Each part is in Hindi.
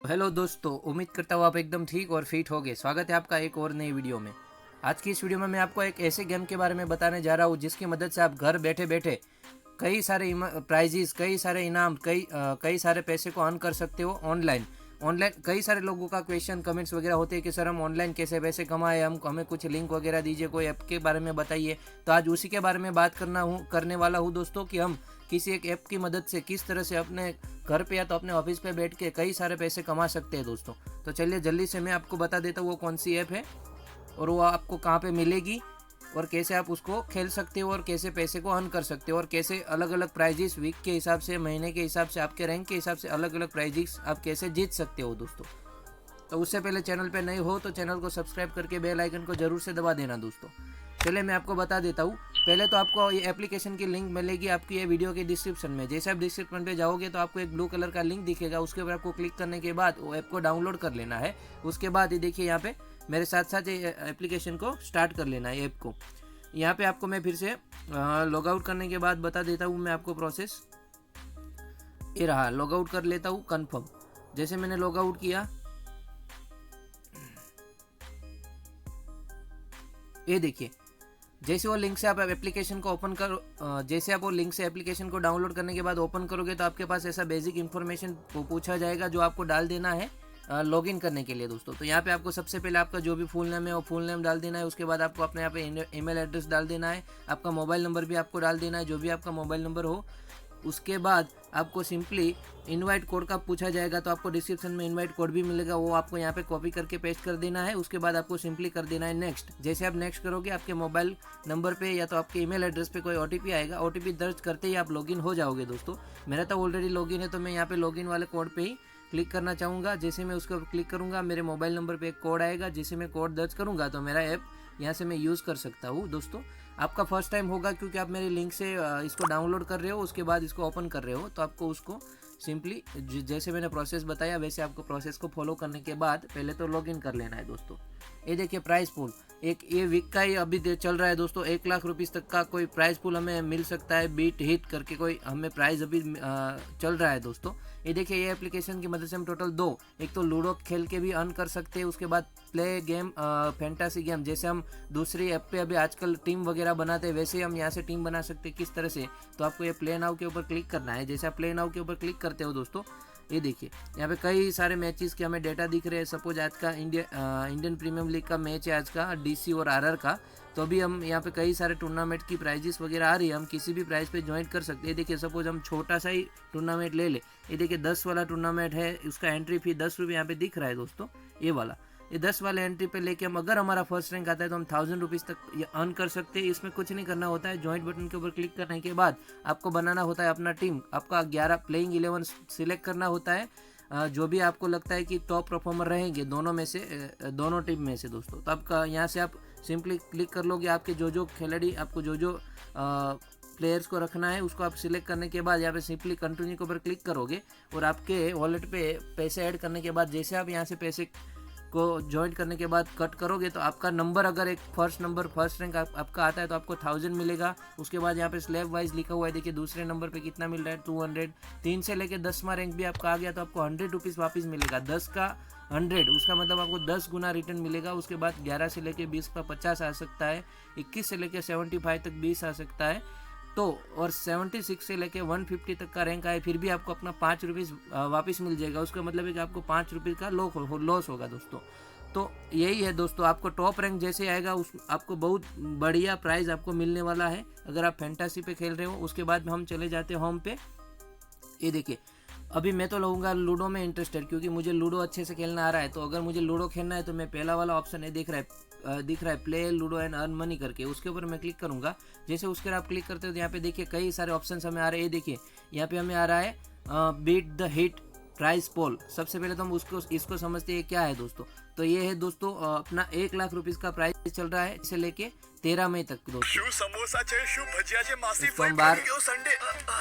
हेलो दोस्तों, उम्मीद करता हूँ आप एकदम ठीक और फिट होगे। स्वागत है आपका एक और नई वीडियो में। आज की इस वीडियो में मैं आपको एक ऐसे गेम के बारे में बताने जा रहा हूँ जिसकी मदद से आप घर बैठे बैठे कई सारे प्राइजेस, कई सारे इनाम, कई सारे पैसे को अर्न कर सकते हो ऑनलाइन। कई सारे लोगों का क्वेश्चन कमेंट्स वगैरह होते हैं कि सर हम ऑनलाइन कैसे पैसे कमाए, हमें कुछ लिंक वगैरह दीजिए, कोई ऐप के बारे में बताइए। तो आज उसी के बारे में बात करने वाला हूँ दोस्तों, कि हम किसी एक ऐप की मदद से किस तरह से अपने घर पे या तो अपने ऑफिस पे बैठ के कई सारे पैसे कमा सकते हैं दोस्तों। तो चलिए जल्दी से मैं आपको बता देता हूँ वो कौन सी ऐप है और वो आपको कहाँ पे मिलेगी और कैसे आप उसको खेल सकते हो और कैसे पैसे को अर्न कर सकते हो और कैसे अलग अलग प्राइजेस वीक के हिसाब से, महीने के हिसाब से, आपके रैंक के हिसाब से अलग अलग प्राइजेस आप कैसे जीत सकते हो दोस्तों। तो उससे पहले चैनल पे नए हो तो चैनल को सब्सक्राइब करके बेल आइकन को जरूर से दबा देना दोस्तों। चलिए मैं आपको बता देता हूँ। पहले तो आपको ये एप्लीकेशन की लिंक मिलेगी आपकी ये वीडियो के डिस्क्रिप्शन में। जैसे आप डिस्क्रिप्शन पे जाओगे तो आपको एक ब्लू कलर का लिंक दिखेगा, उसके ऊपर आपको क्लिक करने के बाद वो ऐप को डाउनलोड कर लेना है। उसके बाद ये देखिए यहाँ पे मेरे साथ साथ ये एप्लीकेशन को स्टार्ट कर लेना है, ऐप को। यहाँ पे आपको मैं फिर से लॉग आउट करने के बाद बता देता हूँ मैं आपको प्रोसेस। ये रहा, लॉग आउट कर लेता हूँ, कन्फर्म। जैसे मैंने लॉग आउट किया, ये देखिए जैसे वो लिंक से आप एप्लीकेशन को ओपन करो, जैसे आप वो लिंक से एप्लीकेशन को डाउनलोड करने के बाद ओपन करोगे तो आपके पास ऐसा बेसिक इन्फॉर्मेशन पूछा जाएगा जो आपको डाल देना है लॉगिन करने के लिए दोस्तों। तो यहाँ पे आपको सबसे पहले आपका जो भी फुल नेम है वो फुल नेम डाल देना है। उसके बाद आपको अपने यहाँ पे ईमेल एड्रेस डाल देना है, आपका मोबाइल नंबर भी आपको डाल देना है, जो भी आपका मोबाइल नंबर हो। उसके बाद आपको सिंपली इनवाइट कोड का पूछा जाएगा, तो आपको डिस्क्रिप्शन में इनवाइट कोड भी मिलेगा, वो आपको यहाँ पे कॉपी करके पेस्ट कर देना है। उसके बाद आपको सिंपली कर देना है नेक्स्ट। जैसे आप नेक्स्ट करोगे आपके मोबाइल नंबर पे या तो आपके ईमेल एड्रेस पे कोई ओटीपी आएगा, ओटीपी दर्ज करते ही आप लॉगिन हो जाओगे दोस्तों। मेरा तो ऑलरेडी लॉगिन है तो मैं यहाँ पे लॉगिन वाले कोड पे ही क्लिक करना चाहूँगा। जैसे मैं उसको क्लिक करूँगा मेरे मोबाइल नंबर पे एक कोड आएगा, जिसे मैं कोड दर्ज करूँगा तो मेरा ऐप यहाँ से मैं यूज़ कर सकता हूँ दोस्तों। आपका फर्स्ट टाइम होगा क्योंकि आप मेरे लिंक से इसको डाउनलोड कर रहे हो, उसके बाद इसको ओपन कर रहे हो, तो आपको उसको सिंपली जैसे मैंने प्रोसेस बताया वैसे आपको प्रोसेस को फॉलो करने के बाद पहले तो लॉगिन कर लेना है दोस्तों। ये देखिए प्राइस पूल, एक ये वीक का ही अभी चल रहा है दोस्तों। 1 लाख रुपीज़ तक का कोई प्राइस पूल हमें मिल सकता है, बीट हिट करके कोई हमें प्राइस अभी चल रहा है दोस्तों। ये देखिए ये एप्लीकेशन की मदद से हम टोटल दो, एक तो लूडो खेल के भी अर्न कर सकते हैं, उसके बाद प्ले गेम, फैंटासी गेम, जैसे हम दूसरी ऐप पे अभी आजकल टीम वगैरह बनाते हैं वैसे हम यहाँ से टीम बना सकते हैं। किस तरह से, तो आपको ये प्ले नाउ के ऊपर क्लिक करना है। जैसे आप प्ले नाउ के ऊपर क्लिक करते हो दोस्तों, ये देखिए यहाँ पे कई सारे मैचेस के हमें डेटा दिख रहे हैं। सपोज आज का इंडियन प्रीमियम लीग का मैच है, आज का डीसी और आरआर का। तो अभी हम यहाँ पे कई सारे टूर्नामेंट की प्राइजेस वगैरह आ रही है, हम किसी भी प्राइस पे ज्वाइन कर सकते हैं। देखिए सपोज हम छोटा सा ही टूर्नामेंट ले ले, ये देखिए 10 वाला टूर्नामेंट है, उसका एंट्री फी 10 रुपये यहाँ पे दिख रहा है दोस्तों। ये वाला, ये 10 वाले एंट्री पे लेके हम अगर हमारा फर्स्ट रैंक आता है तो हम 1000 रुपीज़ तक ये अर्न कर सकते हैं। इसमें कुछ नहीं करना होता है, ज्वाइंट बटन के ऊपर क्लिक करने के बाद आपको बनाना होता है अपना टीम। आपका 11 प्लेइंग 11 सिलेक्ट करना होता है, जो भी आपको लगता है कि टॉप परफॉर्मर रहेंगे दोनों में से, दोनों टीम में से दोस्तों। तो आपका यहाँ से आप सिंपली क्लिक कर लोगे, आपके जो खिलाड़ी, आपको जो प्लेयर्स को रखना है उसको आप सिलेक्ट करने के बाद यहाँ पे सिंपली कंटिन्यू के ऊपर क्लिक करोगे और आपके वॉलेट पे पैसे ऐड करने के बाद जैसे आप यहाँ से पैसे को ज्वाइन करने के बाद कट करोगे तो आपका नंबर, अगर एक फर्स्ट रैंक आपका आता है तो आपको 1000 मिलेगा। उसके बाद यहाँ पे स्लैब वाइज लिखा हुआ है, देखिए दूसरे नंबर पे कितना मिल रहा है, 200। 3 से लेके 10वां रैंक भी आपका आ गया तो आपको 100 रुपीज़ वापस मिलेगा। 10 का 100, उसका मतलब आपको 10 गुना रिटर्न मिलेगा। उसके बाद 11 से लेके 20 का 50 आ सकता है, 21 से लेके 75 तक 20 आ सकता है। तो और 76 से लेके 150 तक का रैंक आए फिर भी आपको अपना 5 रुपीज़ वापस मिल जाएगा। उसका मतलब है कि आपको 5 रुपये का लॉस होगा दोस्तों। तो यही है दोस्तों, आपको टॉप रैंक जैसे आएगा उस आपको बहुत बढ़िया प्राइज़ आपको मिलने वाला है अगर आप फैंटासी पे खेल रहे हो। उसके बाद हम चले जाते हैं होम पे। ये देखिए अभी मैं तो लूँगा लूडो में इंटरेस्टेड, क्योंकि मुझे लूडो अच्छे से खेलना आ रहा है। तो अगर मुझे लूडो खेलना है तो मैं पहला वाला ऑप्शन है दिख रहा है play ludo and earn money करके, उसके ऊपर मैं क्लिक करूँगा। जैसे उसके आप क्लिक करते हो तो यहाँ पे देखिए कई सारे ऑप्शन हमें आ रहे हैं। ये देखिए यहाँ पे हमें आ रहा है बीट द हिट प्राइस पोल। सबसे पहले तो हम इसको समझते हैं क्या है दोस्तों। तो ये है दोस्तों अपना 1 लाख रुपीज़ का प्राइस चल रहा है इसे लेके 13 मई तक दोस्तों।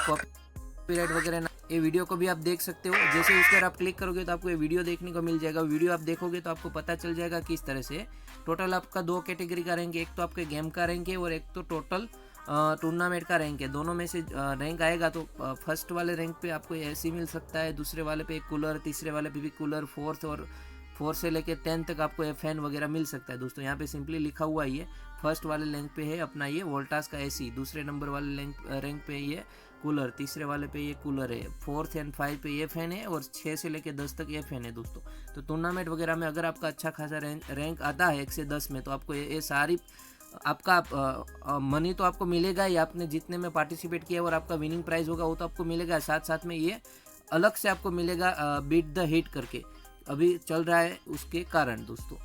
कॉपीराइट वगैरह ना, ये वीडियो को भी आप देख सकते हो। जैसे इस पर आप क्लिक करोगे तो आपको ये वीडियो देखने को मिल जाएगा। वीडियो आप देखोगे तो आपको पता चल जाएगा किस तरह से टोटल आपका 2 कैटेगरी का रैंक है, एक तो आपके गेम का रैंक है और एक तो टोटल टूर्नामेंट का रैंक है, दोनों में से रैंक आएगा तो फर्स्ट वाले रैंक पे आपको एसी मिल सकता है, दूसरे वाले पे एक कूलर, तीसरे वाले पे भी कूलर, फोर्थ से लेके 10 तक आपको ये फैन वगैरह मिल सकता है दोस्तों। यहाँ पे सिंपली लिखा हुआ ही है, फर्स्ट वाले रैंक पे है अपना ये वोल्टास का एसी, दूसरे नंबर वाले रैंक पे ये कूलर, तीसरे वाले पे ये कूलर है, 4 एंड 5 पे ये फैन है और 6 से लेके 10 तक ये फैन है दोस्तों। तो टूर्नामेंट वगैरह में अगर आपका अच्छा खासा रैंक आता है 1 से 10 में, तो आपको ये सारी आपका मनी तो आपको मिलेगा ही, आपने जितने में पार्टिसिपेट किया और आपका विनिंग प्राइस होगा वो तो आपको मिलेगा, साथ साथ में ये अलग से आपको मिलेगा बीट द हिट करके अभी चल रहा है उसके कारण दोस्तों।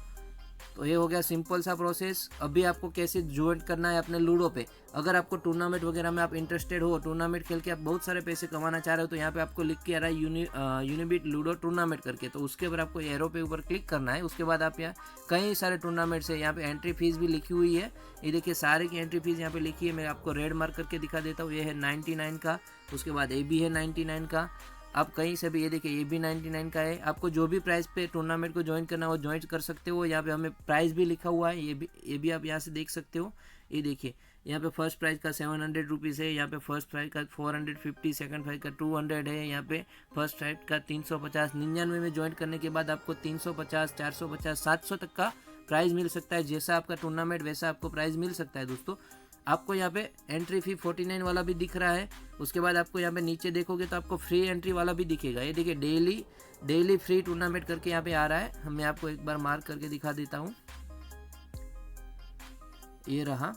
तो ये हो गया सिंपल सा प्रोसेस। अभी आपको कैसे ज्वाइन करना है अपने लूडो पे। अगर आपको टूर्नामेंट वगैरह में आप इंटरेस्टेड हो, टूर्नामेंट खेल के आप बहुत सारे पैसे कमाना चाह रहे हो, तो यहाँ पे आपको लिख के आ रहा है यूनिबिट लूडो टूर्नामेंट करके, तो उसके ऊपर आपको एरो पे ऊपर क्लिक करना है। उसके बाद आप यहाँ कई सारे टूर्नामेंट्स है, यहाँ पे एंट्री फीस भी लिखी हुई है, ये देखिए सारे की एंट्री फीस यहाँ पे लिखी है। मैं आपको रेड मार्क करके दिखा देता हूँ, ये है 99 का, उसके बाद ये भी है 99 का, आप कहीं से भी ये देखिए ये भी 99 का है। आपको जो भी प्राइस पे टूर्नामेंट को ज्वाइन करना हो ज्वाइन कर सकते हो। यहाँ पे हमें प्राइस भी लिखा हुआ है, ये भी आप यहाँ से देख सकते हो। ये देखिए यहाँ पे फर्स्ट प्राइस का 700 रुपीज़ है, यहाँ पे फर्स्ट प्राइस का 450, सेकंड प्राइस का 200 है, यहाँ पे फर्स्ट प्राइस का 350। 99 में ज्वाइन करने के बाद आपको 350, 450, 700 तक का प्राइस मिल सकता है। जैसा आपका टूर्नामेंट वैसा आपको प्राइस मिल सकता है दोस्तों। आपको यहाँ पे एंट्री फी 49 वाला भी दिख रहा है। उसके बाद आपको यहाँ पे नीचे देखोगे तो आपको फ्री एंट्री वाला भी दिखेगा। ये देखिए डेली फ्री टूर्नामेंट करके यहाँ पे आ रहा है। मैं आपको एक बार मार्क करके दिखा देता हूँ, ये रहा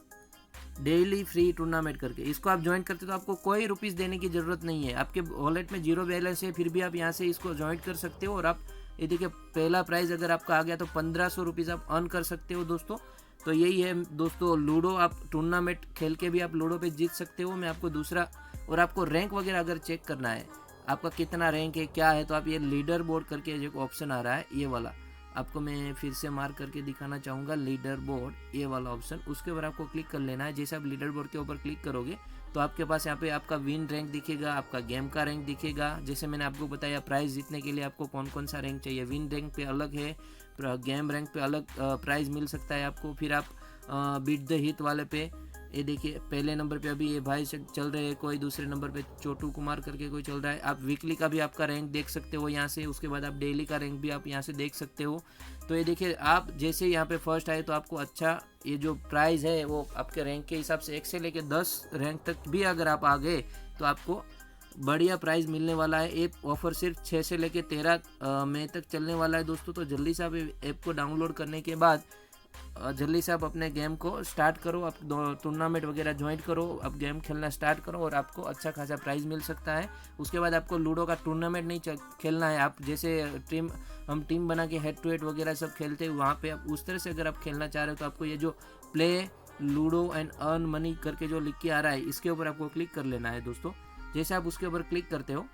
डेली फ्री टूर्नामेंट करके। इसको आप ज्वाइन करते तो आपको कोई रुपीज़ देने की ज़रूरत नहीं है, आपके वॉलेट में 0 बैलेंस है, फिर भी आप यहाँ से इसको ज्वाइन कर सकते हो। और आप ये देखिए पहला प्राइज़ अगर आपका आ गया तो 1500 रुपीज़ आप अर्न कर सकते हो दोस्तों। तो यही है दोस्तों, लूडो आप टूर्नामेंट खेल के भी आप लूडो पे जीत सकते हो। मैं आपको दूसरा, और आपको रैंक वगैरह अगर चेक करना है आपका कितना रैंक है क्या है, तो आप ये लीडर बोर्ड करके जो ऑप्शन आ रहा है ये वाला आपको मैं फिर से मार्क करके दिखाना चाहूँगा, लीडर बोर्ड ये वाला ऑप्शन, उसके ऊपर आपको क्लिक कर लेना है। जैसे आप लीडर बोर्ड के ऊपर क्लिक करोगे तो आपके पास यहाँ पे आपका विन रैंक दिखेगा, आपका गेम का रैंक दिखेगा। जैसे मैंने आपको बताया प्राइस जीतने के लिए आपको कौन कौन सा रैंक चाहिए। विन रैंक पे अलग है, गेम रैंक पे अलग प्राइस मिल सकता है आपको। फिर आप बीट द हिट वाले पे ये देखिए पहले नंबर पे अभी ये भाई से चल रहे हैं, कोई दूसरे नंबर पे छोटू कुमार करके कोई चल रहा है। आप वीकली का भी आपका रैंक देख सकते हो यहाँ से। उसके बाद आप डेली का रैंक भी आप यहाँ से देख सकते हो। तो ये देखिए आप जैसे यहाँ पे फर्स्ट आए तो आपको अच्छा ये जो प्राइस है वो आपके रैंक के हिसाब से 1 से लेकर 10 रैंक तक भी अगर आप आ गए तो आपको बढ़िया प्राइस मिलने वाला है। ये ऑफर सिर्फ 6 से लेकर 13 मई तक चलने वाला है दोस्तों। तो जल्दी से आप ऐप को डाउनलोड करने के बाद जल्दी से आप अपने गेम को स्टार्ट करो, आप टूर्नामेंट वगैरह ज्वाइन करो, आप गेम खेलना स्टार्ट करो और आपको अच्छा खासा प्राइस मिल सकता है। उसके बाद आपको लूडो का टूर्नामेंट नहीं खेलना है, आप जैसे हम टीम बना के हेड टू हेड वगैरह सब खेलते हैं वहाँ पे आप उस तरह से अगर आप खेलना चाह रहे हो तो आपको ये जो play ludo and earn money करके जो लिख के आ रहा है इसके ऊपर आपको क्लिक कर लेना है दोस्तों। जैसे आप उसके ऊपर क्लिक करते हो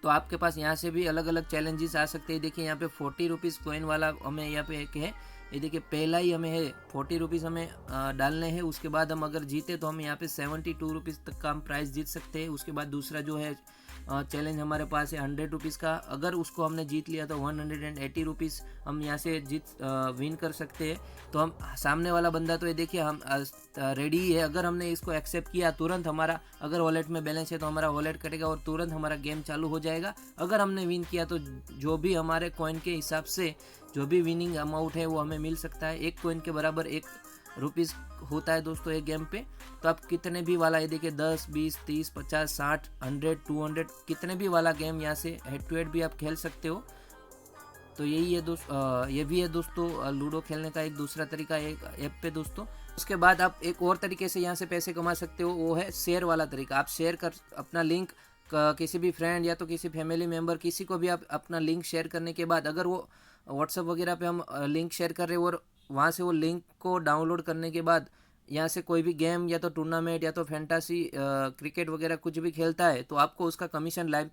तो आपके पास यहाँ से भी अलग अलग चैलेंजेस आ सकते हैं। देखिए यहाँ पे 40 रुपीज़ कॉइन वाला हमें यहाँ पे एक है, ये देखिए पहला ही हमें है 40 रुपीज़ हमें डालने हैं। उसके बाद हम अगर जीते तो हम यहाँ पे 72 रुपीज़ तक का हम प्राइस जीत सकते हैं। उसके बाद दूसरा जो है चैलेंज हमारे पास है 100 रुपीज़ का, अगर उसको हमने जीत लिया तो 180 रुपीज़ हम यहाँ से विन कर सकते हैं। तो हम सामने वाला बंदा तो ये देखिए हम रेडी है, अगर हमने इसको एक्सेप्ट किया तुरंत हमारा अगर वॉलेट में बैलेंस है तो हमारा वॉलेट कटेगा और तुरंत हमारा गेम चालू हो जाएगा। अगर हमने विन किया तो जो भी हमारे कॉइन के हिसाब से जो भी विनिंग अमाउंट है वो हमें मिल सकता है। 1 कॉइन के बराबर 1 रुपीज़ होता है दोस्तों एक गेम पे। तो आप कितने भी वाला ये देखिए 10, 20, 30, 50, 60, 100, 200 कितने भी वाला गेम यहाँ से हेड टू हेड भी आप खेल सकते हो। तो यही है ये भी है दोस्तों लूडो खेलने का एक दूसरा तरीका एक ऐप पे दोस्तों। उसके बाद आप एक और तरीके से यहाँ से पैसे कमा सकते हो, वो है शेयर वाला तरीका। आप शेयर कर अपना लिंक किसी भी फ्रेंड या तो किसी फैमिली मेम्बर किसी को भी आप अपना लिंक शेयर करने के बाद अगर वो व्हाट्सएप वगैरह पे हम लिंक शेयर कर रहे हो और वहाँ से वो लिंक को डाउनलोड करने के बाद यहाँ से कोई भी गेम या तो टूर्नामेंट या तो फैंटासी क्रिकेट वगैरह कुछ भी खेलता है तो आपको उसका कमीशन लाइफ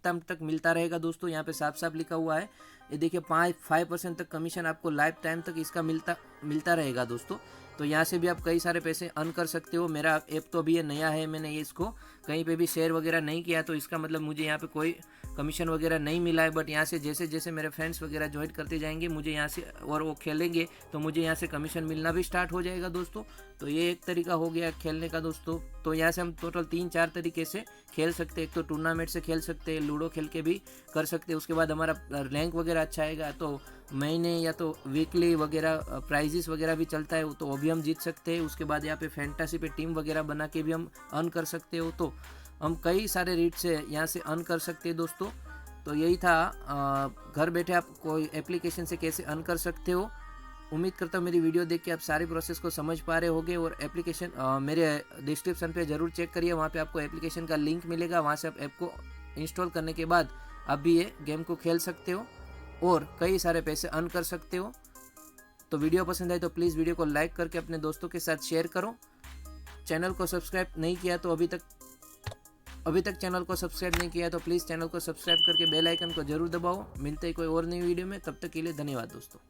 टाइम तक मिलता रहेगा दोस्तों। यहाँ पे साफ साफ लिखा हुआ है, ये देखिए 5% तक कमीशन आपको लाइफ टाइम तक इसका मिलता रहेगा दोस्तों। तो यहाँ से भी आप कई सारे पैसे अर्न कर सकते हो। मेरा ऐप तो अभी ये नया है, मैंने ये इसको कहीं पे भी शेयर वगैरह नहीं किया, तो इसका मतलब मुझे यहाँ पे कोई कमीशन वगैरह नहीं मिला है, बट यहाँ से जैसे जैसे मेरे फ्रेंड्स वगैरह ज्वाइन करते जाएंगे मुझे यहाँ से और वो खेलेंगे तो मुझे यहाँ से कमीशन मिलना भी स्टार्ट हो जाएगा दोस्तों। तो ये एक तरीका हो गया खेलने का दोस्तों। तो यहाँ से हम टोटल 3-4 तरीके से खेल सकते हैं। एक तो टूर्नामेंट से खेल सकते हैं, लूडो खेल के भी कर सकते हैं। उसके बाद हमारा रैंक वगैरह अच्छा आएगा तो महीने या तो वीकली वगैरह प्राइजेस वगैरह भी चलता है, तो वो भी हम जीत सकते हैं। उसके बाद यहाँ पे फैंटासी पे टीम वगैरह बना के भी हम अर्न कर सकते हो। तो हम कई सारे रीट से यहाँ से अर्न कर सकते हैं दोस्तों। तो यही था, घर बैठे आप कोई एप्लीकेशन से कैसे अर्न कर सकते हो। उम्मीद करता हूँ मेरी वीडियो देख के आप सारी प्रोसेस को समझ पा रहे होगे। और एप्लीकेशन मेरे डिस्क्रिप्शन पे ज़रूर चेक करिए, वहाँ पे आपको एप्लीकेशन का लिंक मिलेगा। वहाँ से आप ऐप को इंस्टॉल करने के बाद आप भी ये गेम को खेल सकते हो और कई सारे पैसे अर्न कर सकते हो। तो वीडियो पसंद आए तो प्लीज़ वीडियो को लाइक करके अपने दोस्तों के साथ शेयर करो। चैनल को सब्सक्राइब नहीं किया तो अभी तक चैनल को सब्सक्राइब नहीं किया तो प्लीज़ चैनल को सब्सक्राइब करके बेल आइकन को जरूर दबाओ। मिलते हैं कोई और नई वीडियो में, तब तक के लिए धन्यवाद दोस्तों।